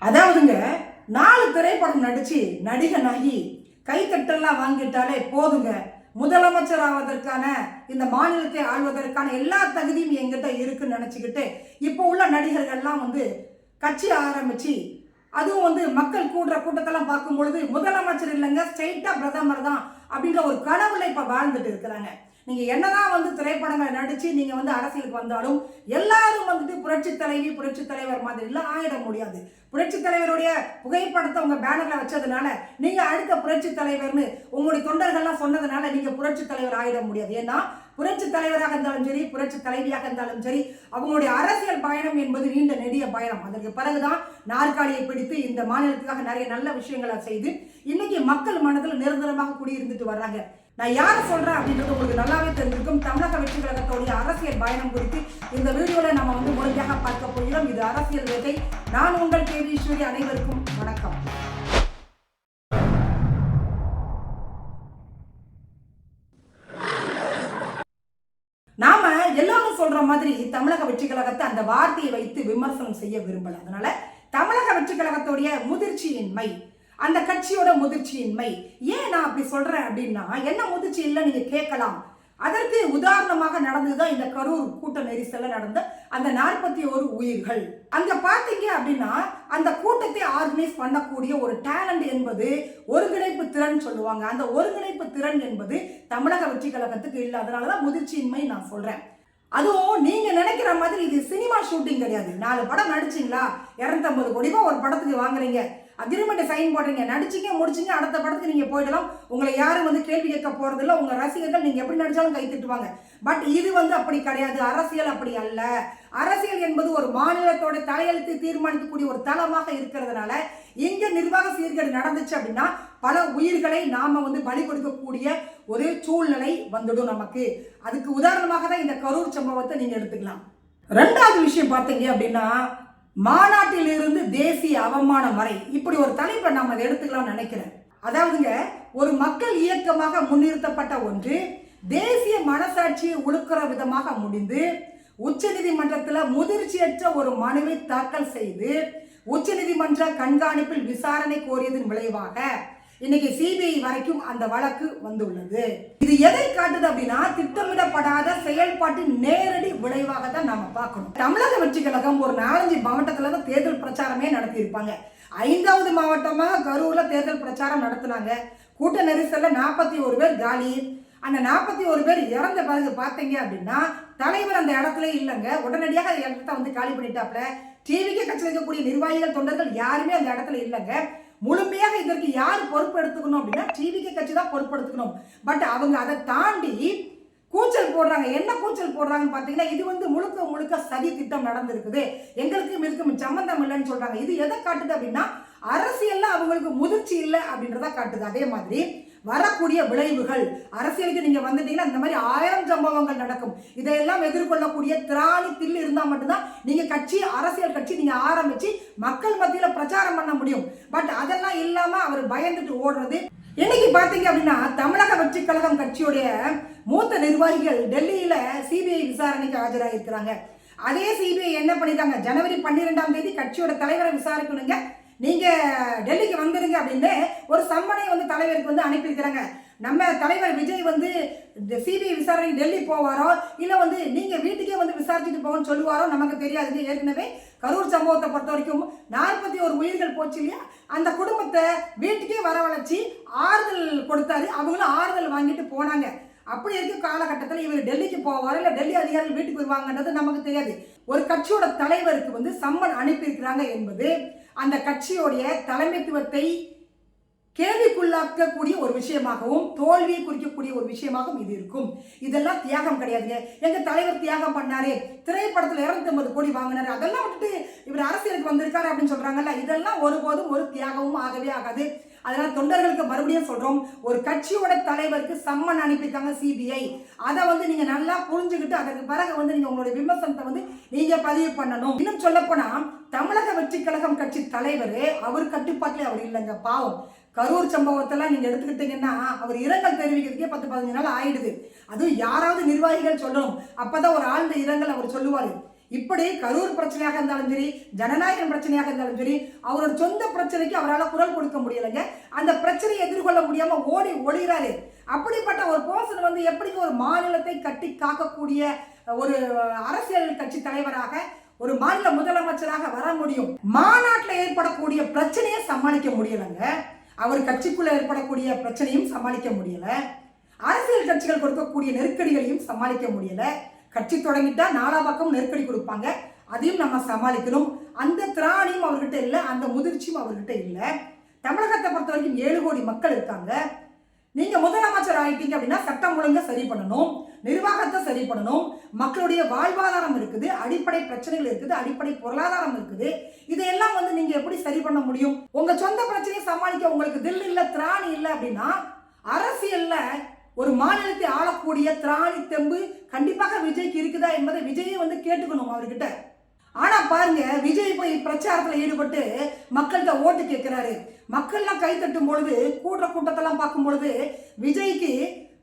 அதாவதுங்க 4 திரைப்படம் நடிச்சு நடிகனாகி கைத்தட்டெல்லாம் வாங்கிட்டாலே போதுங்க, முதலமைச்சர் ஆவதற்கான இந்த மாநிலத்தை ஆள்வதற்கான எல்லா தகுதியும் எங்கிட்ட இருக்குன்னு நினைச்சுக்கிட்டு இப்போ உள்ள நடிகர்கள்லாம் கட்சி ஆரம்பிச்சு அதுவும் மக்கள் கூடுற கூட்டத்தெல்லாம் பார்க்கும் பொழுது முதலமைச்சர் இல்லைங்க, ஸ்ட்ரெயிட்டா பிரதமர் தான் அப்படின்ற ஒரு கனவுல இப்ப வாழ்ந்துட்டு இருக்கிறாங்க. நீங்க என்னதான் திரைப்படங்களை நடிச்சு நீங்க அரசியலுக்கு வந்தாலும் எல்லாரும் புரட்சி தலைவி புரட்சி தலைவர் மாதிரி எல்லாம் ஆயிட முடியாது. புரட்சி தலைவருடைய புகைப்படத்தை உங்க பேனர்ல வச்சதுனால நீங்க அடுத்த புரட்சி தலைவர்னு உங்களுடைய தொண்டர்கள்லாம் சொன்னதுனால நீங்க புரட்சி தலைவர் ஆயிட முடியாது. ஏன்னா புரட்சி தலைவராக இருந்தாலும் சரி, புரட்சி தலைவியாக இருந்தாலும் சரி, அவங்களுடைய அரசியல் பயணம் என்பது நீண்ட நெடிய பயணம். அதற்கு பிறகுதான் நாற்காலியை பிடித்து இந்த மாநிலத்துக்காக நிறைய நல்ல விஷயங்களை செய்து இன்னைக்கு மக்கள் மனதில் நிரந்தரமாக குடியிருந்துட்டு வர்றாங்க. நான் யாரை சொல்றேன் அப்படின்றது உங்களுக்கு நல்லாவே தெரிஞ்சிருக்கும். தமிழக வெற்றி கழகத்தோடைய அரசியல் பயணம் குறித்து இந்த வீடியோல நம்ம முழுமையாக பார்க்க போகிறோம். இது அரசியல் வேட்டை. நான் உங்கள் கேவி ஈஸ்வரி. அனைவருக்கும் வணக்கம். நாம எல்லாரும் சொல்ற மாதிரி தமிழக வெற்றி கழகத்தை அந்த வார்த்தையை வைத்து விமர்சனம் செய்ய விரும்பல. அதனால தமிழக வெற்றி கழகத்தோடைய முதிர்ச்சியின்மை, அந்த கட்சியோட முதிர்ச்சியின்மை, ஏன் நான் அப்படி சொல்றேன் அப்படின்னா, என்ன முதிர்ச்சி இல்லை நீங்க கேட்கலாம். அதற்கு உதாரணமாக நடந்ததுதான் இந்த கரூர் கூட்ட நெரிசல்ல நடந்த அந்த 41 உயிர்கள். அங்க பாத்தீங்க அப்படின்னா அந்த கூட்டத்தை ஆர்கனைஸ் பண்ணக்கூடிய ஒரு டேலண்ட் என்பது ஒருங்கிணைப்பு திறன் சொல்லுவாங்க. அந்த ஒருங்கிணைப்பு திறன் என்பது தமிழக வெற்றி கழகத்துக்கு இல்லை. அதனாலதான் முதிர்ச்சியின்மை நான் சொல்றேன். அதுவும் நீங்க நினைக்கிற மாதிரி இது சினிமா ஷூட்டிங் கிடையாது. 4 படம் நடிச்சிங்களா, 250 கோடி ரூபாய் ஒரு படத்துக்கு வாங்குறீங்க, அக்ரிமெண்ட் சைன் போடுறீங்க, நடிச்சிங்க முடிச்சிங்க, அடுத்த படத்துக்கு நீங்க போயிடலாம். உங்களை யாரும் கேள்வி கேட்க போறது இல்லை. உங்க ரசிகர்கள் நீங்க எப்படி நடிச்சாலும் கை தட்டுவாங்க. பட் இது அப்படி கிடையாது. அரசியல் அப்படி அல்ல. அரசியல் என்பது ஒரு மாநிலத்தோட தலையெழுத்து தீர்மானிக்கக்கூடிய ஒரு தளமாக இருக்கிறதுனால இங்க நிர்வாக சீர்கேடு நடந்துச்சு அப்படின்னா பல உயிர்களை நாம பலி கொடுக்கக்கூடிய ஒரு சூழ்நிலை வந்துடும் நமக்கு. அதுக்கு உதாரணமாக தான் இந்த கரூர் சம்பவத்தை நீங்க எடுத்துக்கலாம். 2வது விஷயம் பார்த்தீங்க அப்படின்னா, மாநாட்டிலிருந்து தேசிய அவமானம் வரை, இப்படி ஒரு தலைப்பை நாம அதை எடுத்துக்கலாம்னு நினைக்கிறேன். அதாவதுங்க, ஒரு மக்கள் இயக்கமாக முன்னிறுத்தப்பட்ட ஒன்று தேசிய மனசாட்சியை உழுக்கிற விதமாக முடிந்து உச்ச நீதிமன்றத்தில் முதிர்ச்சியற்ற ஒரு மனுவை தாக்கல் செய்து உச்ச நீதிமன்ற கண்காணிப்பில் விசாரணை கோரியதன் விளைவாக இன்னைக்கு சிபிஐ வரைக்கும் அந்த வழக்கு வந்துள்ளது. இது எதை காட்டுது அப்படின்னா, திட்டமிடப்படாத செயல்பாட்டின் நேரடி விளைவாக தான் நாம பார்க்கணும். தமிழக வெற்றி கழகம் ஒரு 4-5 மாவட்டத்துல தான் தேர்தல் பிரச்சாரமே நடத்தி இருப்பாங்க. 5வது மாவட்டமாக கரூர்ல தேர்தல் பிரச்சாரம் நடத்தினாங்க. கூட்ட நெரிசல்ல 41 பேர் காலி. அந்த 41 பேர் இறந்த பிறகு பார்த்தீங்க அப்படின்னா தலைவர் அந்த இடத்துல இல்லைங்க. உடனடியாக இடத்த காலி பண்ணிட்டாப்ல. டிவிக்கு கட்சியில் இருக்கக்கூடிய நிர்வாகிகள் தொண்டர்கள் யாருமே அந்த இடத்துல இல்லைங்க. முழுமையாக இதற்கு யார் பொறுப்பு எடுத்துக்கணும் அப்படின்னா டிவிக்கு கட்சி தான் பொறுப்பு எடுத்துக்கணும். பட் அவங்க அதை தாண்டி கூச்சல் போடுறாங்க. என்ன கூச்சல் போடுறாங்கன்னு பார்த்தீங்கன்னா, இது முழுக்க முழுக்க சதி திட்டம் நடந்திருக்குது, எங்களுக்கும் இதுக்கும் சம்பந்தம் இல்லைன்னு சொல்றாங்க. இது எதை காட்டுது அப்படின்னா, அரசியல்ல அவங்களுக்கு முதிர்ச்சி இல்லை அப்படின்றத காட்டுது. அதே மாதிரி வரக்கூடிய விளைவுகள், அரசியலுக்கு நீங்க வந்துட்டீங்கன்னா இந்த மாதிரி 1000 சம்பவங்கள் நடக்கும். இதையெல்லாம் எதிர்கொள்ளக்கூடிய திராணி தில்லு இருந்தா மட்டும்தான் நீங்க அரசியல் கட்சி நீங்க ஆரம்பிச்சு மக்கள் மத்தியில பிரச்சாரம் பண்ண முடியும். பட் அதெல்லாம் இல்லாம அவர் பயந்துட்டு ஓடுறது. இன்னைக்கு பாத்தீங்க அப்படின்னா, தமிழக வெற்றி கழகம் கட்சியுடைய மூத்த நிர்வாகிகள் டெல்லியில சிபிஐ விசாரணைக்கு ஆஜராயிருக்கிறாங்க. அதே சிபிஐ என்ன பண்ணிட்டாங்க, ஜனவரி 12ஆம் தேதி கட்சியோட தலைவரை விசாரிக்கணுங்க, நீங்க டெல்லிக்கு வந்துருங்க அப்படின்னு ஒரு சம்மனை தலைவருக்கு அனுப்பியிருக்கிறாங்க. நம்ம தலைவர் விஜய் சிபிஐ விசாரணை டெல்லி போவாரோ இல்ல நீங்க வீட்டுக்கே விசாரிச்சுட்டு போகணும்னு சொல்லுவாரோ நமக்கு தெரியாது. ஏற்கனவே கரூர் சம்பவத்தை பொறுத்த வரைக்கும் 41 உயிர்கள் போச்சு இல்லையா, அந்த குடும்பத்தை வீட்டுக்கே வரவழைச்சி ஆறுதல் கொடுத்தாரு. அவங்களும் ஆறுதல் வாங்கிட்டு போனாங்க. அப்படி இருக்க காலகட்டத்தில் இவர் டெல்லிக்கு போவாரோ இல்லை டெல்லி அதிகாரிகள் வீட்டுக்கு வருவாங்கன்றது நமக்கு தெரியாது. ஒரு கட்சியோட தலைவருக்கு சம்மன் அனுப்பியிருக்கிறாங்க என்பது அந்த கட்சியோடைய தலைமைத்துவத்தை கேள்விக்குள்ளாக்கக்கூடிய ஒரு விஷயமாகவும் தோல்வியை குறிக்கக்கூடிய ஒரு விஷயமாகவும் இது இருக்கும். இதெல்லாம் தியாகம் கிடையாதுங்க. எங்க தலைவர் தியாகம் பண்ணாரு, திரைப்படத்துல 250 கோடி வாங்கினாரு, அதெல்லாம் விட்டுட்டு இவர் அரசியலுக்கு வந்திருக்காரு அப்படின்னு சொல்றாங்கல்ல, இதெல்லாம் ஒருபோதும் ஒரு தியாகமும் ஆகவே ஆகாது. அதனால தொண்டர்களுக்கு மறுபடியும் சொல்றோம், ஒரு கட்சியோட தலைவருக்கு சம்மன் அனுப்பியிருக்காங்க சிபிஐ. அதை நீங்க நல்லா புரிஞ்சுக்கிட்டு அதற்கு பிறகு நீங்க உங்களுடைய விமர்சனத்தை நீங்க பதிவு பண்ணணும். இன்னும் சொல்ல போனா தமிழக வெற்றி கழகம் கட்சி தலைவர் அவர் கட்டுப்பாட்டிலே அவர் இல்லைங்க. பாவம், கரூர் சம்பவத்தெல்லாம் நீங்க எடுத்துக்கிட்டீங்கன்னா அவர் இரங்கல் தெரிவிக்கிறதுக்கே 10-15 நாள் ஆயிடுது. அதுவும் யாராவது நிர்வாகிகள் சொல்லணும், அப்பதான் ஒரு ஆழ்ந்த இரங்கல் அவர் சொல்லுவாரு. இப்படி கரூர் பிரச்சனையாக இருந்தாலும் சரி, ஜனநாயகம் பிரச்சனையாக இருந்தாலும் சரி, அவரோட சொந்த பிரச்சனைக்கு அவரால் குரல் கொடுக்க முடியலைங்க. அந்த பிரச்சனையை எதிர்கொள்ள முடியாம ஓடி ஒளிகிறாரு. அப்படிப்பட்ட ஒரு பர்சன் வந்து எப்படி ஒரு மாநிலத்தை கட்டி காக்கக்கூடிய ஒரு அரசியல் கட்சி தலைவராக, ஒரு மாநில முதலமைச்சராக வர முடியும்? மாநாட்டில் ஏற்படக்கூடிய பிரச்சனையை சமாளிக்க முடியலைங்க. அவர் கட்சிக்குள்ள ஏற்படக்கூடிய பிரச்சனையும் சமாளிக்க முடியல. அரசியல் கட்சிகள் கொடுக்கக்கூடிய நெருக்கடிகளையும் சமாளிக்க முடியல. கட்சி தொடங்கிட்டா நாலா பக்கம் நெருக்கடி கொடுப்பாங்க, அதையும் நம்ம சமாளிக்கணும். அந்த திராணியும் அவர்கிட்ட இல்லை, அந்த முதிர்ச்சியும் அவர்கிட்ட இல்லை. தமிழகத்தை பொறுத்த வரைக்கும் 7 கோடி மக்கள் இருக்காங்க. நீங்க முதலமைச்சர் ஆயிட்டீங்க அப்படின்னா சட்டம் ஒழுங்கை சரி பண்ணணும், நிர்வாகத்தை சரி பண்ணணும், மக்களுடைய வாழ்வாதாரம் இருக்குது, அடிப்படை பிரச்சனைகள் இருக்குது, அடிப்படை பொருளாதாரம் இருக்குது. இதையெல்லாம் வந்து நீங்க எப்படி சரி பண்ண முடியும்? உங்க சொந்த பிரச்சனையை சமாளிக்க உங்களுக்கு தில் இல்லை, திராணி இல்லை அப்படின்னா அரசியல்ல ஒரு மாநிலத்தை ஆளக்கூடிய திராணி தெம்பு கண்டிப்பாக விஜய்க்கு இருக்குதா என்பதை விஜயை வந்து கேட்டுக்கணும் அவர்கிட்ட. ஆனா பாருங்க, விஜய் போய் பிரச்சாரத்துல ஈடுபட்டு மக்கள்கிட்ட ஓட்டு கேட்கிறாரு. மக்கள்லாம் கை தட்டும் பொழுது, கூட்டத்தெல்லாம் பார்க்கும் பொழுது விஜய்க்கு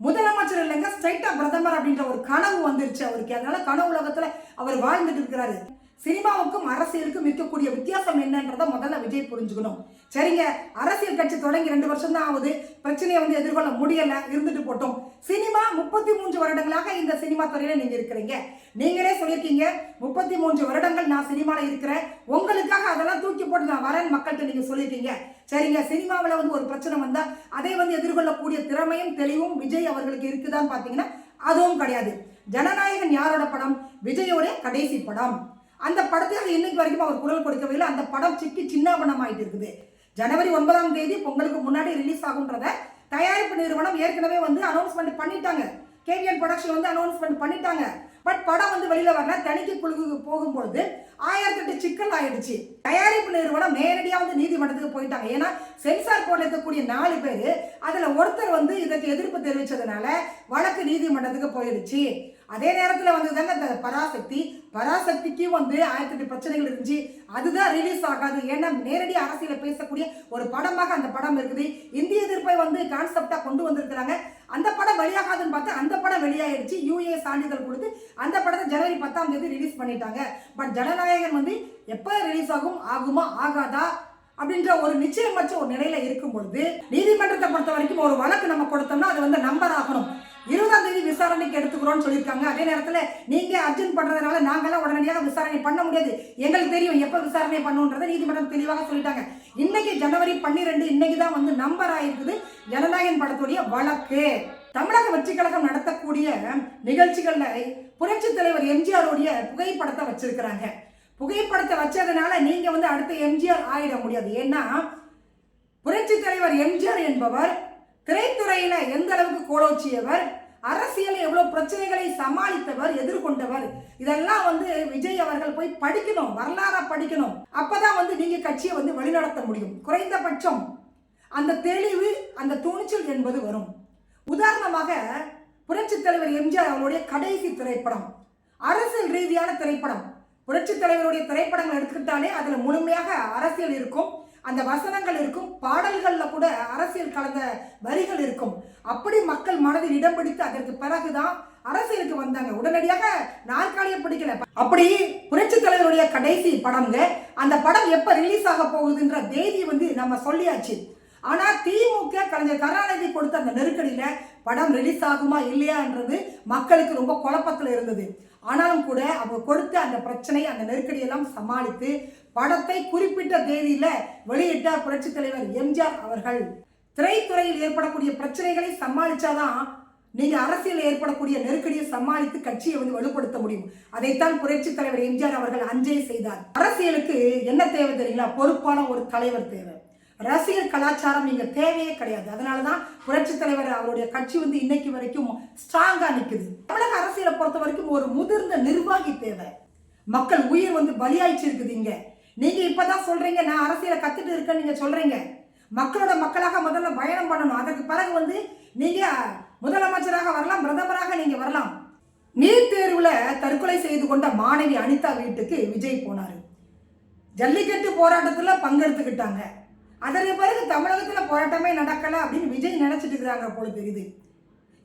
முதலமைச்சர் இல்லைங்க, ஸ்ட்ரைட்டா பிரதமர் அப்படின்ற ஒரு கனவு வந்துருச்சு அவருக்கு. அதனால கனவு உலகத்துல அவர் வாழ்ந்துட்டு இருக்கிறாரு. சினிமாவுக்கும் அரசியலுக்கும் இருக்கக்கூடிய வித்தியாசம் என்னன்றதை முதல்ல விஜய் புரிஞ்சுக்கணும். சரிங்க, அரசியல் கட்சி தொடங்கி 2 வருஷம் தான் ஆகுது, பிரச்சனையை வந்து எதிர்கொள்ள முடியல, இருந்துட்டு போட்டோம். சினிமா 33 வருடங்களாக இந்த சினிமா துறையில நீங்க இருக்கிறீங்க. நீங்களே சொல்லியிருக்கீங்க 33 வருடங்கள் நான் சினிமால இருக்கிறேன், உங்களுக்காக அதெல்லாம் தூக்கி போட்டு நான் வரேன் மக்கள்கிட்ட நீங்க சொல்லியிருக்கீங்க. சரிங்க, சினிமாவில் வந்து ஒரு பிரச்சனை வந்தா அதை வந்து எதிர்கொள்ளக்கூடிய திறமையும் தெளிவும் விஜய் அவர்களுக்கு இருக்குதான்னு பாத்தீங்கன்னா அதுவும் கிடையாது. ஜனநாயகன் யாரோட படம்? விஜயோட கடைசி படம். அந்த படத்துக்கு இன்னைக்கு வரைக்கும் அவர் குரல் கொடுக்கவே இல்லை. அந்த படம் சிக்கி சின்னாபனம் ஆயிட்டு இருக்குது. ஜனவரி 9ஆம் தேதி பொங்கலுக்கு முன்னாடி ரிலீஸ் ஆகுன்றத தயாரிப்பு நிறுவனம் ஏற்கனவே வந்து அனௌன்ஸ்மெண்ட் பண்ணிட்டாங்க. கேவிஎன் ப்ரொடக்ஷன் வந்து அனௌன்ஸ்மெண்ட் பண்ணிட்டாங்க. பட் படம் வந்து வெளியில வரல. தணிக்கை குழுவுக்கு போகும்பொழுது 1008 சிக்கல் ஆயிடுச்சு. தயாரிப்பு நிறுவனம் நேரடியாக வந்து நீதிமன்றத்துக்கு போயிட்டாங்க. ஏன்னா சென்சார் போர்டில் இருக்கக்கூடிய 4 பேர் அதுல ஒருத்தர் வந்து இதற்கு எதிர்ப்பு தெரிவிச்சதுனால வழக்கு நீதிமன்றத்துக்கு போயிடுச்சு. அதே நேரத்தில் வந்து தாங்க இந்த பராசக்திக்கும் வந்து 1008 பிரச்சனைகள் இருந்துச்சு. அதுதான் ரிலீஸ் ஆகாது. ஏன்னா நேரடி அரசியல பேசக்கூடிய ஒரு படமாக அந்த படம் இருக்குது. இந்திய எதிர்ப்பை வந்து கான்செப்டா கொண்டு வந்திருக்கிறாங்க. அந்த படம் வெளியாகாதுன்னு பார்த்தா அந்த படம் வெளியாயிடுச்சு. யூஏ சான்றிதழ் கொடுத்து அந்த படத்தை ஜனவரி 10ஆம் தேதி ரிலீஸ் பண்ணிட்டாங்க. பட் ஜனநாயகன் வந்து எப்போ ரிலீஸ் ஆகுமா ஆகாதா அப்படின்ற ஒரு நிச்சயமற்ற ஒரு நிலையில இருக்கும் பொழுது நீதிமன்றத்தை பொறுத்த வரைக்கும் ஒரு வழக்கு நம்ம கொடுத்தோம்னா அது வந்து நம்பர் ஆகணும். 20ஆம் தேதி விசாரணைக்கு எடுத்துக்கிறோம்னு சொல்லியிருக்காங்க. அதே நேரத்தில் நீங்க அர்ஜென்ட் பண்றதுனால நாங்களாம் உடனடியாக விசாரணை பண்ண முடியாது. எங்களுக்கு தெரியும் எப்ப விசாரணை பண்ணுன்றதை நீதிமன்றம் தெளிவாக சொல்லிட்டாங்க. இன்னைக்கு ஜனவரி 12 இன்னைக்கு தான் வந்து நம்பர் ஆயிருக்குது ஜனநாயகன் படத்துடைய வழக்கு. தமிழக வெற்றி கழகம் நடத்தக்கூடிய நிகழ்ச்சிகள்ல புரட்சி தலைவர் எம்ஜிஆருடைய புகைப்படத்தை வச்சிருக்கிறாங்க. புகைப்படத்தை வச்சதுனால நீங்க வந்து அடுத்த எம்ஜிஆர் ஆயிட முடியாது. ஏன்னா புரட்சி தலைவர் எம்ஜிஆர் என்பவர் திரைத்துறையில எந்த அளவுக்கு கோலோச்சியவர், அரசியல் எவ்வளவு பிரச்சனைகளை சமாளித்தவர், எதிர்கொண்டவர், இதெல்லாம் வந்து விஜய் அவர்கள் போய் படிக்கணும், வரலாறா படிக்கணும். அப்பதான் வந்து நீங்க கட்சியை வந்து வழிநடத்த முடியும். குறைந்தபட்சம் அந்த தெளிவு, அந்த துணிச்சல் என்பது வரும். உதாரணமாக புரட்சி தலைவர் எம்ஜிஆர் அவருடைய கடைசி திரைப்படம் அரசியல் ரீதியான திரைப்படம். புரட்சி தலைவருடைய திரைப்படங்கள் எடுத்துக்கிட்டாலே அதுல முழுமையாக அரசியல் இருக்கும், அந்த வசனங்கள் இருக்கும், பாடல்கள்ல கூட அரசியல் கலந்த வரிகள் இருக்கும். அப்படி மக்கள் மனதில் இடம் பிடித்து அதற்கு பிறகுதான் அரசியலுக்கு வந்தாங்க. உடனடியாக நாற்காலியை பிடிக்கல. அப்படி புரட்சி தலைவருடைய கடைசி படம்ங்க. அந்த படம் எப்ப ரிலீஸ் ஆக போகுதுன்ற தேதி வந்து நம்ம சொல்லியாச்சு. ஆனா திமுக கலைஞர் கருணாநிதி கொடுத்த அந்த நெருக்கடியில படம் ரிலீஸ் ஆகுமா இல்லையான்றது மக்களுக்கு ரொம்ப குழப்பத்தில் இருந்தது. ஆனாலும் கூட அவங்க கொடுத்த அந்த பிரச்சனை, அந்த நெருக்கடியெல்லாம் சமாளித்து படத்தை குறிப்பிட்ட தேதியில வெளியிட்ட புரட்சி தலைவர் எம்ஜிஆர் அவர்கள். திரைத்துறையில் ஏற்படக்கூடிய பிரச்சனைகளை சமாளிச்சாதான் நீங்க அரசியல் ஏற்படக்கூடிய நெருக்கடியை சமாளித்து கட்சியை வந்து வலுப்படுத்த முடியும். அதைத்தான் புரட்சி தலைவர் எம்ஜிஆர் அவர்கள் அன்றே செய்தார். அரசியலுக்கு என்ன தேவை தெரியுங்களா? பொறுப்பான ஒரு தலைவர் தேவை. ரசிகர் கலாச்சாரம் இங்க தேவையே கிடையாது. அதனாலதான் புரட்சி தலைவர் அவருடைய கட்சி வந்து இன்னைக்கு வரைக்கும் ஸ்ட்ராங்கா நிக்குது. தமிழக அரசியலை பொறுத்த வரைக்கும் ஒரு முதிர்ந்த நிர்வாகி தேவை. மக்கள் உயிர் வந்து பலியாயிச்சு இருக்குது. இங்க நீங்க இப்பதான் சொல்றீங்க நான் அரசியலை கத்துட்டு இருக்கேன்னு நீங்க சொல்றீங்க. மக்களோட மக்களாக முதல்ல பயணம் பண்ணணும். அதற்கு பிறகு வந்து நீங்க முதலமைச்சராக வரலாம், பிரதமராக நீங்க வரலாம். நீட் தேர்வுல தற்கொலை செய்து கொண்ட மாணவி அனிதா வீட்டுக்கு விஜய் போனாரு. ஜல்லிக்கட்டு போராட்டத்துல பங்கெடுத்துக்கிட்டாங்க. அதற்கு பிறகு தமிழகத்துல போராட்டமே நடக்கல அப்படின்னு விஜய் நினைச்சிட்டு இருக்கிறாங்க போல தெரியுது.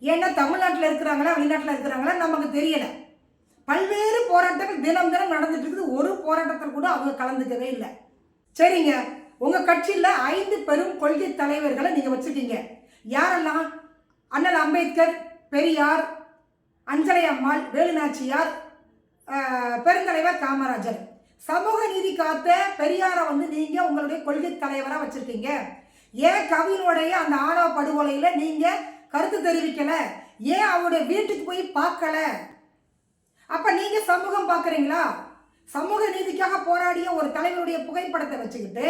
ஏன்னா தமிழ்நாட்டில் இருக்கிறாங்களா வெளிநாட்டில் இருக்கிறாங்களா நமக்கு தெரியல. பல்வேறு போராட்டங்கள் தினம் தினம் நடந்துட்டு இருக்குது. ஒரு போராட்டத்தில் கூட அவங்க கலந்துக்கவே இல்லை. சரிங்க, உங்க கட்சியில் 5 பெரும் கொள்கை தலைவர்களை நீங்க வச்சிருக்கீங்க. யாரெல்லாம்? அண்ணல் அம்பேத்கர், பெரியார், அஞ்சலை அம்மாள், வேலுநாச்சியார், பெருந்தலைவர் காமராஜர். சமூக நீதி காத்த பெரியாரை நீங்க உங்களுடைய கொள்கை தலைவராக வச்சிருக்கீங்க. ஏன் கவினுடைய அந்த ஆணவ படுகொலையில நீங்க கருத்து தெரிவிக்கல? ஏன் அவருடைய வீட்டுக்கு போய் பார்க்கல? அப்ப நீங்க சமூகம் பார்க்குறீங்களா? சமூக நீதிக்காக போராடிய ஒரு தலைவருடைய புகைப்படத்தை வச்சுக்கிட்டு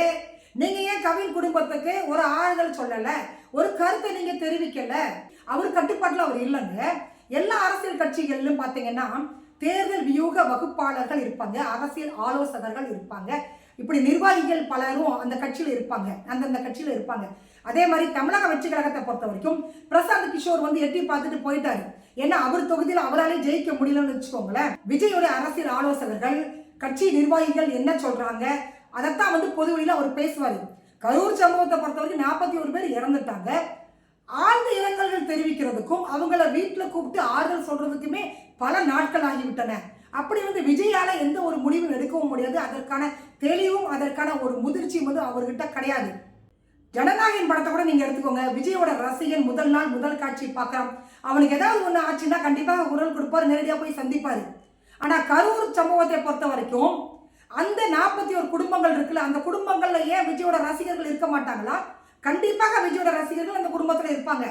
நீங்க ஏன் கவின் குடும்பத்துக்கு ஒரு ஆறுதல் சொல்லல? ஒரு கருத்தை நீங்க தெரிவிக்கல? அவர் கட்டுப்பாட்டில் அவர் இல்லைங்க. எல்லா அரசியல் கட்சிகளிலும் பார்த்தீங்கன்னா தேர்தல் வியூக வகுப்பாளர்கள் இருப்பாங்க, அரசியல் ஆலோசகர்கள் இருப்பாங்க, இப்படி நிர்வாகிகள் பலரும் அந்த கட்சியில் இருப்பாங்க, அந்தந்த கட்சியில் இருப்பாங்க. அதே மாதிரி தமிழக வெற்றி கழகத்தை பொறுத்த வரைக்கும் பிரசாந்த் கிஷோர் எட்டி பார்த்துட்டு போயிட்டாரு. ஏன்னா அவர் தொகுதியில் அவராலே ஜெயிக்க முடியலன்னு வச்சுக்கோங்களேன். விஜயோட அரசியல் ஆலோசகர்கள், கட்சி நிர்வாகிகள் என்ன சொல்றாங்க அதைத்தான் பொதுவெளியில் அவர் பேசுவார். கரூர் சம்பவத்தை பொறுத்த வரைக்கும் 41 பேர் இறந்துட்டாங்க. ஆழ்ந்த இரங்கல்கள் தெரிவிக்கிறதுக்கும் அவங்கள வீட்டில் கூப்பிட்டு ஆறுதல் சொல்றதுக்குமே பல நாட்கள் ஆகிவிட்டன. அப்படி விஜயால எந்த ஒரு முடிவும் எடுக்கவும் முடியாது. அதற்கான தெளிவும் அதற்கான ஒரு முதிர்ச்சியும் அவர்கிட்ட கிடையாது. ஜனநாயகன் படத்தை கூட நீங்க எடுத்துக்கோங்க. விஜயோட ரசிகன் முதல் நாள் முதல் காட்சி பார்க்கலாம். அவனுக்கு ஏதாவது ஒன்று ஆச்சுன்னா கண்டிப்பாக குரல் கொடுப்பாரு, நேரடியாக போய் சந்திப்பாரு. ஆனா கரூர் சம்பவத்தை பொறுத்த வரைக்கும் அந்த 41 குடும்பங்கள் இருக்குல்ல, அந்த குடும்பங்கள்ல ஏன் விஜயோட ரசிகர்கள் இருக்க மாட்டாங்களா? கண்டிப்பாக விஜயோட ரசிகர்கள் அந்த குடும்பத்துல இருப்பாங்க.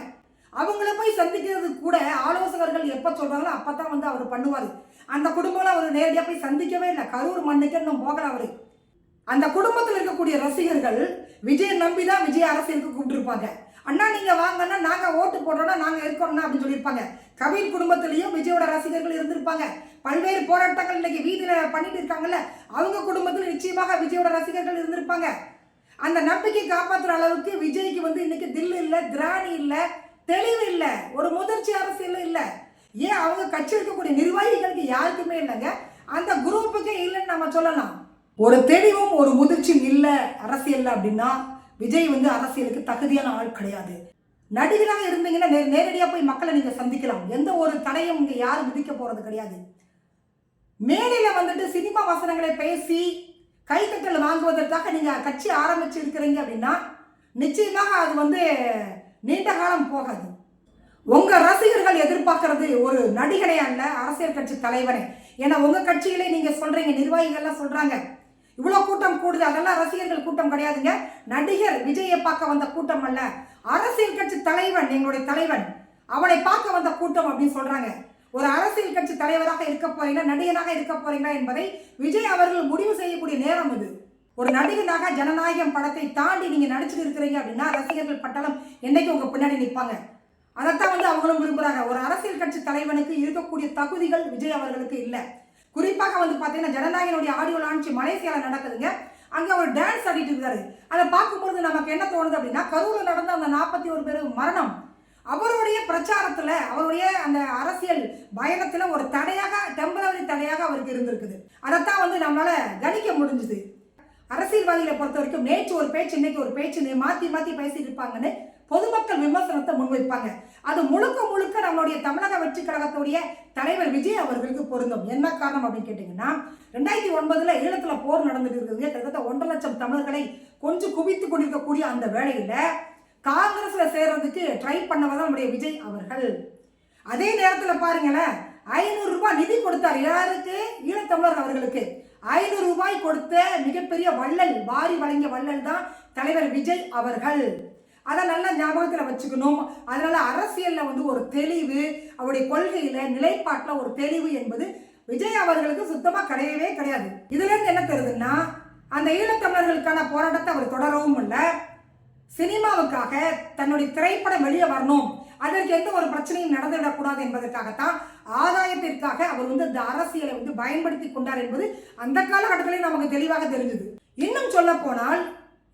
அவங்கள போய் சந்திக்கிறது கூட ஆலோசகர்கள் எப்ப சொல்றாங்களோ அப்பதான் அவர் பண்ணுவாரு. அந்த குடும்பம் அவர் நேரடியாக போய் சந்திக்கவே இல்லை. கரூர் மண்ணுக்கு இன்னும் போகல அவரு. அந்த குடும்பத்தில் இருக்கக்கூடிய ரசிகர்கள் விஜய் நம்பிதான் விஜய் அரசியலுக்கு கூப்பிட்டுருப்பாங்க. அண்ணா நீங்க வாங்கன்னா நாங்க ஓட்டு போடுறோம்னா நாங்க இருக்கோம்னா அப்படின்னு சொல்லியிருப்பாங்க. கவின் குடும்பத்திலையும் விஜயோட ரசிகர்கள் இருந்திருப்பாங்க. பல்வேறு போராட்டங்கள் இன்னைக்கு வீதியில பண்ணிட்டு இருக்காங்கல்ல, அவங்க குடும்பத்தில் நிச்சயமாக விஜயோட ரசிகர்கள் இருந்திருப்பாங்க. அந்த நம்பிக்கை காப்பாற்றுற அளவுக்கு விஜய்க்கு இன்னைக்கு தில்லு இல்லை, திராணி இல்லை, தெளிவு இல்லை, ஒரு முதிர்ச்சி அரசியல் இல்லை. ஏன் அவங்க கட்சி இருக்கக்கூடிய நிர்வாகிகளுக்கு யாருக்குமே இல்லைங்க, அந்த குரூப்புக்கே இல்லைன்னு நம்ம சொல்லலாம். ஒரு தெளிவும் ஒரு முதிர்ச்சியும் இல்லை அரசியல் அப்படின்னா விஜய் அரசியலுக்கு தகுதியான ஆள் கிடையாது. நடிகராக இருந்தீங்கன்னா நேரடியாக போய் மக்களை நீங்க சந்திக்கலாம். எந்த ஒரு தடையும் இங்க யாரும் விதிக்க போறது கிடையாது. மேடையில சினிமா வசனங்களை பேசி கைத்தட்டல் வாங்குவதற்காக நீங்க கட்சி ஆரம்பிச்சு இருக்கிறீங்க அப்படின்னா நிச்சயமாக அது நீண்ட காலம் போகாது. உங்க ரசிகர்கள் எதிர்பார்க்கறது ஒரு நடிகனே அல்ல, அரசியல் கட்சி தலைவரே. ஏன்னா உங்க கட்சியிலே நீங்க சொல்றீங்க, நிர்வாகிகள்லாம் சொல்றாங்க இவ்வளவு கூட்டம் கூடுது, அதெல்லாம் ரசிகர்கள் கூட்டம் கிடையாதுங்க, நடிகர் விஜயை பார்க்க வந்த கூட்டம் அல்ல, அரசியல் கட்சி தலைவன், எங்களுடைய தலைவன் அவனை பார்க்க வந்த கூட்டம் அப்படின்னு சொல்றாங்க. ஒரு அரசியல் கட்சி தலைவராக இருக்க போறீங்களா, நடிகராக இருக்க போறீங்களா என்பதை விஜய் அவர்கள் முடிவு செய்யக்கூடிய நேரம் இது. ஒரு நடிகனாக ஜனநாயகம் படத்தை தாண்டி நீங்க நடிச்சுட்டு இருக்கிறீங்க அப்படின்னா ரசிகர்கள் பட்டாளம் என்னைக்கு உங்க பின்னாடி நிற்பாங்க. அதைத்தான் அவங்களும் விரும்புறாங்க. ஒரு அரசியல் கட்சி தலைவனுக்கு இருக்கக்கூடிய தகுதிகள் விஜய் அவர்களுக்கு இல்லை. குறிப்பாக பார்த்தீங்கன்னா ஜனநாயகனுடைய ஆடியோ லான்ச் மலேசியாவில் நடக்குதுங்க. அங்கே அவர் டான்ஸ் ஆடிட்டு இருக்காரு. அதை பார்க்கும்பொழுது நமக்கு என்ன தோணுது அப்படின்னா கரூரில் நடந்த அந்த 41 பேர் மரணம் அவருடைய பிரச்சாரத்தில், அவருடைய அந்த அரசியல் பயணத்தில் ஒரு தடையாக, டெம்பரரி தடையாக அவருக்கு இருந்திருக்குது. அதைத்தான் நம்மளால கணிக்க முடிஞ்சுது. அரசியல்வாதிகளை பொறுத்த வரைக்கும் நேற்று ஒரு பேச்சு இன்னைக்கு ஒரு பேச்சு மாற்றி மாற்றி பேசிட்டு இருப்பாங்கன்னு பொதுமக்கள் விமர்சனத்தை முன்வைப்பாங்க. அது முழுக்க முழுக்க நம்மளுடைய தமிழக வெற்றி கழகத்துடைய தலைவர் விஜய் அவர்களுக்கு பொருந்தும். என்ன காரணம் அப்படின்னு கேட்டீங்கன்னா 2009 ஈழத்துல போர் நடந்துட்டு இருக்குதுங்க. கிட்டத்தட்ட 1.5 லட்சம் தமிழர்களை கொஞ்சம் குவித்து கொண்டிருக்கக்கூடிய அந்த வேளையில காங்கிரஸ்ல சேர்றதுக்கு ட்ரை பண்ணவதான் நம்முடைய விஜய் அவர்கள். அதே நேரத்தில் பாருங்களேன், 500 ரூபாய் நிதி கொடுத்தார். யாருக்கு? ஈழத்தமிழர் அவர்களுக்கு 500 ரூபாய் கொடுத்த மிகப்பெரிய வள்ளல், வாரி வழங்கிய வள்ளல் தான் தலைவர் விஜய் அவர்கள். அதை நல்லா ஞாபகத்தில் வச்சுக்கணும். அதனால அரசியல்ல ஒரு தெளிவு, அவருடைய கொள்கையில நிலைப்பாட்டில் ஒரு தெளிவு என்பது விஜய் அவர்களுக்கு சுத்தமா கிடையவே கிடையாது. இதுல இருந்து என்ன தெரியுதுன்னா அந்த ஈழத்தமிழர்களுக்கான போராட்டத்தை அவர் தொடரவும் இல்லை. சினிமாவுக்காக தன்னுடைய திரைப்படம் வெளியே வரணும், அதற்கு எந்த ஒரு பிரச்சனையும் நடந்துவிடக்கூடாது என்பதற்காகத்தான், ஆதாயத்திற்காக அவர் இந்த அரசியலை பயன்படுத்தி கொண்டார் என்பது அந்த காலகட்டத்திலே நமக்கு தெளிவாக தெரிஞ்சது. இன்னும் சொல்ல போனால்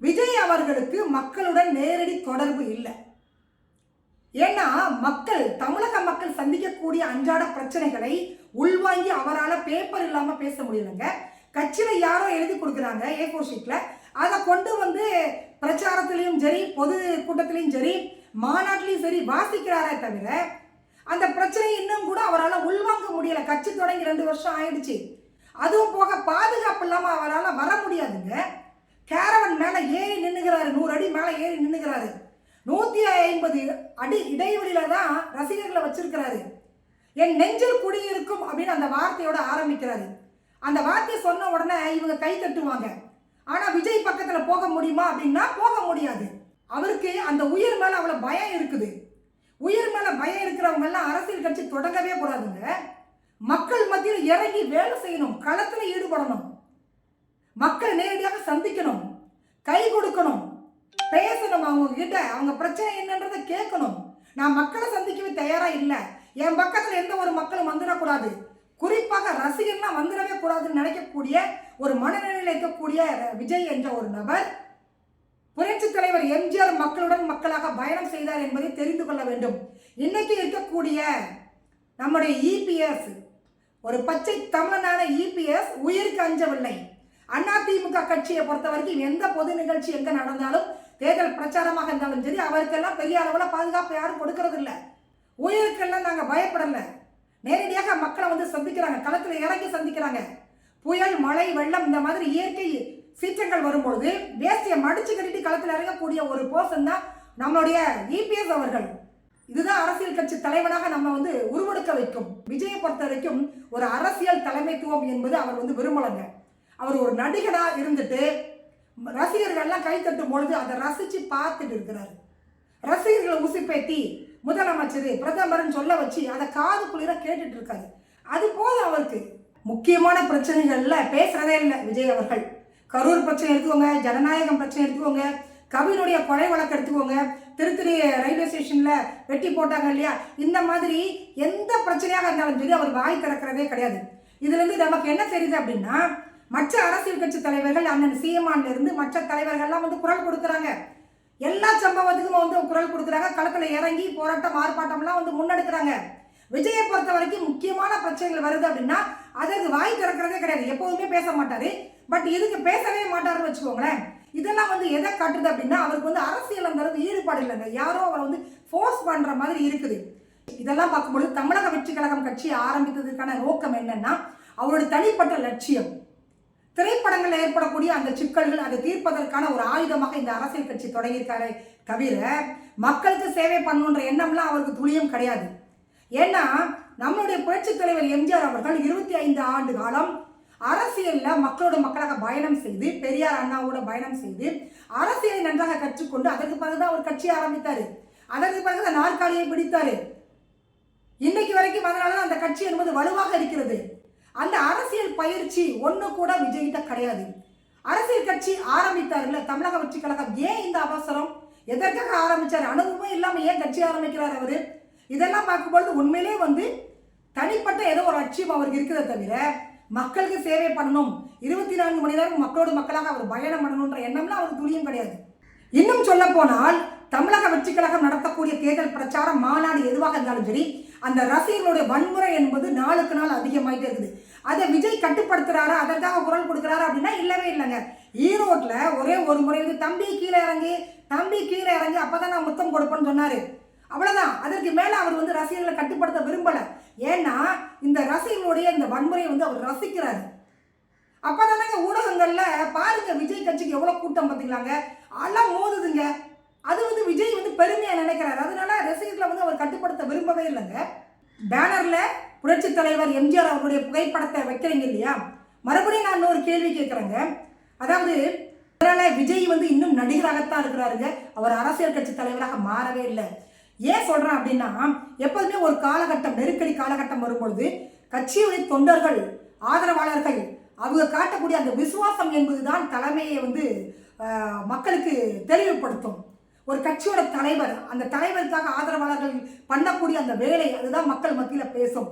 விஜய் அவர்களுக்கு மக்களுடன் நேரடி தொடர்பு இல்லை. ஏன்னா மக்கள், தமிழக மக்கள் சந்திக்கக்கூடிய அன்றாட பிரச்சனைகளை உள்வாங்கி அவரால் பேப்பர் இல்லாம பேச முடியலங்க. கட்சியில யாரோ எழுதி கொடுக்குறாங்க A4 ஷீட்ல, அதை கொண்டு பிரச்சாரத்திலையும் சரி, பொது கூட்டத்திலையும் சரி, மாநாட்டிலையும் சரி வாசிக்கிறாரே தவிர அந்த பிரச்சனை இன்னும் கூட அவரால் உள்வாங்க முடியல. கட்சி தொடங்கி 2 வருஷம் ஆயிடுச்சு. அதுவும் போக பாதுகாப்பு இல்லாமல் அவரால் வர முடியாதுங்க. கேரவன் மேலே ஏறி நின்னுகிறாரு, 100 அடி மேலே ஏறி நின்னுகிறாரு. 150 அடி இடைவெளியில தான் ரசிகர்களை வச்சிருக்கிறாரு. என் நெஞ்சில் குடியிருக்கும் அப்படின்னு அந்த வார்த்தையோட ஆரம்பிக்கிறாரு. அந்த வார்த்தையை சொன்ன உடனே இவங்க கை தட்டுவாங்க. ஆனா விஜய் பக்கத்துல போக முடியுமா அப்படின்னா போக முடியாது. அவருக்கு அந்த உயிர் மேல அவ்வளவு பயம் இருக்குது. உயிர் மேல பயம் இருக்கிறவங்க எல்லாம் அரசியல் கட்சி தொடங்கவே கூடாதுங்க. மக்கள் மத்தியில் இறங்கி வேலை செய்யணும், களத்துல ஈடுபடணும், மக்கள் நேரடியாக சந்திக்கணும், கை கொடுக்கணும், பேசணும், அவங்க கிட்ட அவங்க பிரச்சனை என்னன்றதை கேட்கணும். நான் மக்களை சந்திக்கவே தயாரா இல்லை, என் பக்கத்துல எந்த ஒரு மக்களும் வந்துடக்கூடாது, குறிப்பாக ரசிகர்லாம் வந்துடவே கூடாதுன்னு நினைக்கக்கூடிய ஒரு மனநிலையில் இருக்கக்கூடிய விஜய் என்ற ஒரு நபர் புரட்சி தலைவர் எம்ஜிஆர் மக்களுடன் மக்களாக பயணம் செய்தார் என்பதை தெரிந்து கொள்ள வேண்டும். இன்னைக்கு இருக்கக்கூடிய நம்முடைய இபிஎஸ் ஒரு பச்சை தமிழனான இபிஎஸ் உயிருக்கு அஞ்சவில்லை. அதிமுக கட்சியை பொறுத்த வரைக்கும் எந்த பொது நிகழ்ச்சி எங்க நடந்தாலும், தேர்தல் பிரச்சாரமாக இருந்தாலும் சரி, அவருக்கெல்லாம் பெரிய அளவில் பாதுகாப்பு யாரும் கொடுக்கறது இல்லை. உயிருக்கெல்லாம் நாங்கள் பயப்படலை. நேரடியாக மக்களை வந்து சந்திக்கிறாங்க, களத்தில் இறங்கி சந்திக்கிறாங்க. புயல், மழை, வெள்ளம் இந்த மாதிரி இயற்கை சீற்றங்கள் வரும்பொழுது வேஷ்டியை மடிச்சு கட்டிட்டு களத்தில் இறங்கக்கூடிய ஒரு பர்சன் தான் நம்மளுடைய இபிஎஸ் அவர்கள். இதுதான் அரசியல் கட்சி தலைவனாக நம்ம வந்து உருவெடுக்க வைக்கும். விஜயை பொறுத்த வரைக்கும் ஒரு அரசியல் தலைமைத்துவம் என்பது அவர் வந்து விரும்பலைங்க. அவர் ஒரு நடிகனா இருந்துட்டு ரசிகர்கள்லாம் கை தட்டும் பொழுது அதை ரசிச்சு பார்த்துட்டு இருக்கிறாரு. ரசிகர்களை உசிப்பேத்தி முதலமைச்சர் பிரதமர்னு சொல்ல வச்சு அதை காது குளிர கேட்டுட்டு இருக்காரு. அது போதும் அவருக்கு. முக்கியமான பிரச்சனைகள்ல பேசுறதே இல்லை விஜய் அவர்கள். கரூர் பிரச்சனை எடுத்துக்கோங்க, ஜனநாயகம் பிரச்சனை எடுத்துக்கோங்க, கவினுடைய கொலை வழக்கு எடுத்துக்கோங்க, திருத்தணி ரயில்வே ஸ்டேஷன்ல வெட்டி போட்டாங்க இல்லையா, இந்த மாதிரி எந்த பிரச்சனையாக இருந்தாலும் சரி அவர் வாய் திறக்கிறதே கிடையாது. இதுல இருந்து நமக்கு என்ன தெரியுது அப்படின்னா, மற்ற அரசியல் கட்சி தலைவர்கள் அண்ணன் சீமான்ல இருந்து மற்ற தலைவர்கள்லாம் வந்து குரல் கொடுக்குறாங்க. எல்லா சம்பவத்துக்கும் வந்து குரல் கொடுக்குறாங்க, களத்தில் இறங்கி போராட்டம் ஆர்ப்பாட்டம்லாம் வந்து முன்னெடுக்கிறாங்க. விஜயை பொறுத்த வரைக்கும் முக்கியமான பிரச்சனைகள் வருது அப்படின்னா அதற்கு வாய் திறக்கிறதே கிடையாது, எப்போதுமே பேச மாட்டாரு. பட் இதுக்கு பேசவே மாட்டாருன்னு வச்சுக்கோங்களேன். இதெல்லாம் வந்து எதை காட்டுது அப்படின்னா அவருக்கு வந்து அரசியல் அந்த அளவுக்கு ஈடுபாடு இல்லைங்க, யாரோ அவரை வந்து ஃபோர்ஸ் பண்ற மாதிரி இருக்குது. இதெல்லாம் பார்க்கும்போது தமிழக வெற்றி கழகம் கட்சி ஆரம்பித்ததுக்கான நோக்கம் என்னன்னா அவருடைய தனிப்பட்ட லட்சியம். திரைப்படங்கள் ஏற்படக்கூடிய அந்த சிக்கல்கள் அதை தீர்ப்பதற்கான ஒரு ஆயுதமாக இந்த அரசியல் கட்சி தொடங்கியிருக்காரு தவிர மக்களுக்கு சேவை பண்ணுன்ற எண்ணம்லாம் அவருக்கு துளியும் கிடையாது. ஏன்னா நம்மளுடைய புரட்சி தலைவர் எம்ஜிஆர் அவர்கள் 25 ஆண்டு காலம் அரசியல்ல மக்களோட மக்களாக பயணம் செய்து, பெரியார் அண்ணாவோட பயணம் செய்து அரசியலை நன்றாக கற்றுக்கொண்டு அதற்கு பிறகுதான் ஒரு கட்சி ஆரம்பித்தாரு. அதற்கு பிறகுதான் நாற்காலியை பிடித்தாரு. இன்னைக்கு வரைக்கும் அதனாலதான் அந்த கட்சி என்பது வலுவாக இருக்கிறது. அந்த அரசியல் பயிற்சி ஒண்ணு கூட விஜய்கிட்ட கிடையாது. அரசியல் கட்சி ஆரம்பித்தாருல்ல தமிழக வெற்றி கழகம், ஏன் இந்த அவசரம், எதற்காக ஆரம்பிச்சாரு, அனுபவமே இல்லாம ஏன் கட்சி ஆரம்பிக்கிறார் அவரு? இதெல்லாம் பார்க்கும்பொழுது உண்மையிலே வந்து தனிப்பட்ட ஏதோ ஒரு லட்சியம் அவருக்கு இருக்கிறத தவிர மக்களுக்கு சேவை பண்ணணும், 24 மணி நேரம் மக்களோடு மக்களாக அவர் பயணம் பண்ணணுன்ற எண்ணம்லாம் அவருக்கு துளியும் கிடையாது. இன்னும் சொல்ல போனால் தமிழக வெற்றி கழகம் நடத்தக்கூடிய தேர்தல் பிரச்சாரம் மாநாடு எதுவாக இருந்தாலும் சரி, அந்த ரசிகர்களுடைய வன்முறை என்பது நாளுக்கு நாள் அதிகமாயிட்டே இருக்குது. அதை விஜய் கட்டுப்படுத்துறாரா, அதற்காக குரல் கொடுக்குறாரா அப்படின்னா இல்லவே இல்லைங்க. ஈரோட்ல ஒரே ஒரு முறை வந்து தம்பி கீழே இறங்கி அப்பதான் நான் முத்தம் கொடுப்பேன்னு சொன்னாரு. அவ்வளவுதான். அதற்கு மேல அவர் வந்து ரசிகர்களை கட்டுப்படுத்த விரும்பல. ஏன்னா இந்த ரசிகர்களுடைய இந்த வன்முறையை வந்து அவர் ரசிக்கிறாரு. அப்பதானங்க ஊடகங்கள்ல பாருங்க விஜய் கட்சிக்கு எவ்வளவு கூட்டம் பார்த்தீங்களாங்க, எல்லாம் மோதுதுங்க. அது வந்து விஜய் வந்து பெருமையா நினைக்கிறாரு. அதனால ரசிகர்களை வந்து அவர் கட்டுப்படுத்த விரும்பவே இல்லைங்க. பேனர்ல புரட்சி தலைவர் எம்ஜிஆர் அவருடைய புகைப்படத்தை வைக்கிறீங்க இல்லையா, மறுபடியும் நான் ஒரு கேள்வி கேட்கிறேங்க. அதாவது அதனால விஜய் வந்து இன்னும் நடிகராகத்தான் இருக்கிறாருங்க, அவர் அரசியல் கட்சி தலைவராக மாறவே இல்லை. ஏன் சொல்றேன் அப்படின்னா, எப்போதுமே ஒரு காலகட்டம், நெருக்கடி காலகட்டம் வரும்பொழுது கட்சியுடைய தொண்டர்கள், ஆதரவாளர்கள் அவங்க காட்டக்கூடிய அந்த விசுவாசம் என்பதுதான் தலைமையை வந்து மக்களுக்கு தெளிவுபடுத்தும். ஒரு கட்சியோட தலைவர், அந்த தலைவருக்காக ஆதரவாளர்கள் பண்ணக்கூடிய அந்த வேலை, அதுதான் மக்கள் மத்தியில் பேசும்.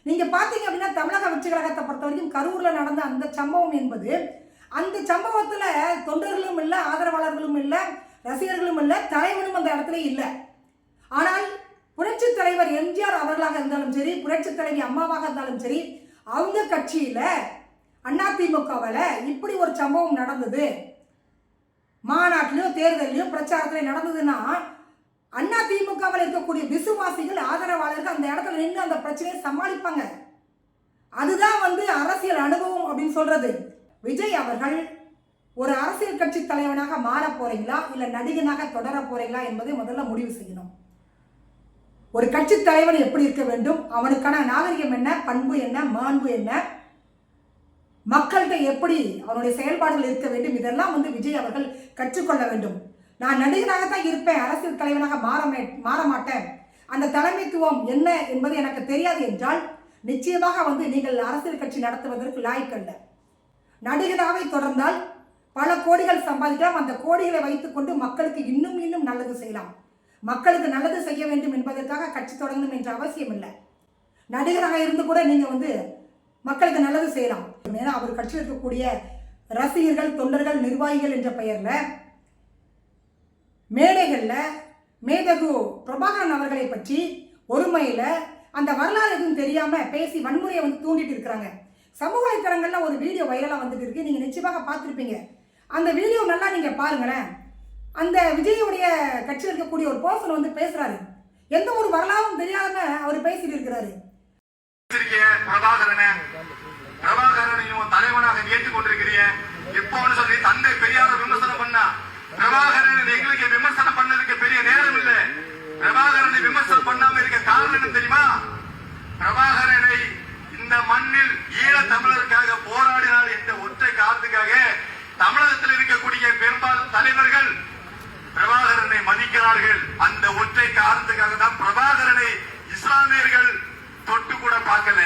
நீங்க பாத்தீங்க அப்படின்னா தமிழக வெற்றி கழகத்தை பொறுத்த வரைக்கும் கரூர்ல நடந்த அந்த சம்பவம் என்பது, அந்த சம்பவத்துல தொண்டர்களும் இல்லை, ஆதரவாளர்களும் இல்லை, ரசிகர்களும் இல்லை, தலைவனும் அந்த இடத்துல இல்லை. ஆனால் புரட்சி தலைவர் எம்ஜிஆர் அவர்களாக இருந்தாலும் சரி, புரட்சி தலைவி அம்மாவாக இருந்தாலும் சரி, அவங்க கட்சியில அதிமுகவில் இப்படி ஒரு சம்பவம் நடந்தது, மாநாட்டிலையும் தேர்தலையும் பிரச்சாரத்திலையும் நடந்ததுன்னா அண்ணா திமுகவில் இருக்கக்கூடிய விசுவாசிகள் ஆதரவாளர்கள் அந்த இடத்துல நின்று அந்த பிரச்சனையை சமாளிப்பாங்க. அதுதான் அரசியல் அனுபவம் அப்படின்னு சொல்றது. விஜய் அவர்கள் ஒரு அரசியல் கட்சி தலைவனாக மாற போறீங்களா இல்ல நடிகனாக தொடர போறீங்களா என்பதை முதல்ல முடிவு செய்யணும். ஒரு கட்சி தலைவன் எப்படி இருக்க வேண்டும், அவனுக்கான நாகரிகம் என்ன, பண்பு என்ன, மாண்பு என்ன, மக்கள்கிட்ட எப்படி அவனுடைய செயல்பாடுகள் இருக்க வேண்டும், இதெல்லாம் விஜய் அவர்கள் கற்றுக்கொள்ள வேண்டும். நான் நடிகனாகத்தான் இருப்பேன், அரசியல் தலைவனாக மாற மாட்டேன், அந்த தலைமைத்துவம் என்ன என்பது எனக்கு தெரியாது என்றால் நிச்சயமாக நீங்கள் அரசியல் கட்சி நடத்துவதற்கு லாய்க்கல்ல. நடிகனாகவே தொடர்ந்தால் பல கோடிகள் சம்பாதிக்கலாம். அந்த கோடிகளை வைத்துக்கொண்டு மக்களுக்கு இன்னும் இன்னும் நல்லது செய்யலாம். மக்களுக்கு நல்லது செய்ய வேண்டும் என்பதற்காக கட்சி தொடங்கணும் என்ற அவசியம் இல்லை. நடிகராக இருந்து கூட நீங்க மக்களுக்கு நல்லது செய்யலாம். ஏன்னா அவர் கட்சியில் இருக்கக்கூடிய ரசிகர்கள், தொண்டர்கள், நிர்வாகிகள் என்ற பெயர்ல மேடைகள்ல மேதகு பிரபாகரன் அவர்களை பற்றி ஒருமையில அந்த வரலாறு எதுவும் தெரியாம பேசி வன்முறையை தூண்டிட்டு இருக்கிறாங்க. சமூக வலைத்தளங்கள்ல ஒரு வீடியோ வைரலா வந்துட்டு இருக்கு, நீங்க நிச்சயமாக பார்த்துருப்பீங்க. அந்த வீடியோ நல்லா நீங்க பாருங்களேன். அந்த விஜயுடைய கட்சியில் இருக்கக்கூடிய ஒரு பர்சன் பேசுறாரு, எந்த ஒரு வரலாறும் தெரியாம அவர் பேசிட்டு இருக்கிறாரு. பிரபாகரனையும் தலைவனாக ஏற்றுக் கொண்டிருக்கிறீங்க. எப்போன்னு சொல்லி தந்தை பெரியார விமர்சனம் பண்ணா, பிரபாகரன் எங்களுக்கு விமர்சனம் பண்ணதுக்கு பெரிய நேரம் இல்லை. பிரபாகரனை விமர்சனம் பண்ணாம இருக்க காரணம் என்ன தெரியுமா? பிரபாகரனை இந்த மண்ணில் ஈழ தமிழருக்காக போராடினார் என்ற ஒற்றை காரணத்துக்காக தமிழகத்தில் இருக்கக்கூடிய பெரும்பாலும் தலைவர்கள் பிரபாகரனை மதிக்கிறார்கள். அந்த ஒற்றை காரணத்துக்காக தான் பிரபாகரனை இஸ்லாமியர்கள் தொட்டு கூட பார்க்கல.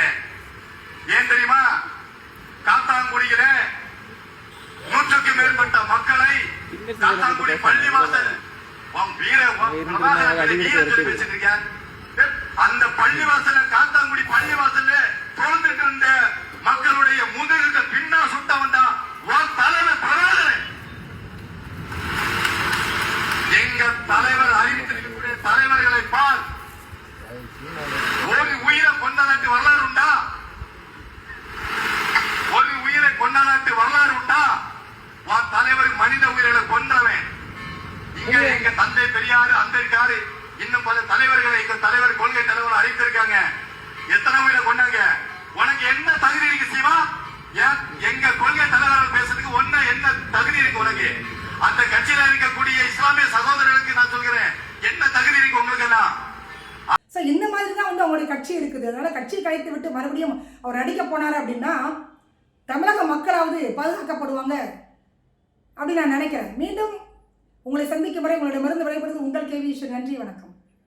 ஏன் தெரியுமா? காத்தாங்குடியில 100க்கும் மேற்பட்ட மக்களை காத்தாங்குடி பள்ளிவாசல் அந்த பள்ளிவாசல காத்தாங்குடி பள்ளிவாசல்ல தொழுந்துட்டு இருந்த மக்களுடைய முதுகுக்கு பின்னா சுட்ட வந்தா தலைவர் பிரபாகரன். எங்க தலைவர் அறிவித்திருக்கக்கூடிய தலைவர்களை பார். ஒரு உயிரை கொண்டாட்டு வரலாறு உண்டா? ஒரு உயிரை கொண்டாட்டு வரலாறு உண்டா? தலைவர் மனித உயிர்களை கொன்றவன். இங்க எங்க தந்தை பெரியாரு, அம்பேத்கர், இன்னும் பல தலைவர்களை எங்க தலைவர் கொள்கை தலைவர் அறிவித்திருக்காங்க. எத்தனை உயிரை கொண்டாங்க? உனக்கு என்ன தகுதி இருக்கு சீமா? எங்க கொள்கை தலைவர்கள் பேசுறதுக்கு ஒன்ன என்ன தகுதி இருக்கு உனக்கு? அந்த கட்சியில இருக்கக்கூடிய இஸ்லாமிய சகோதரர்களுக்கு நான் சொல்கிறேன், என்ன தகுதி இருக்கு உங்களுக்கு எல்லாம்? இந்த மாதிரி தான் அவங்களுடைய கட்சி இருக்குது. அதனால கட்சி கலைத்து விட்டு மறுபடியும் அவர் நடிக்க போனார் அப்படின்னா தமிழக மக்களாவது பாதுகாக்கப்படுவாங்க அப்படின்னு நான் நினைக்கிறேன். மீண்டும் உங்களை சந்திக்கும் வரை உங்களிடமிருந்து விடைபெறுவது உங்கள் கேவி ஈஸ்வர். நன்றி, வணக்கம்.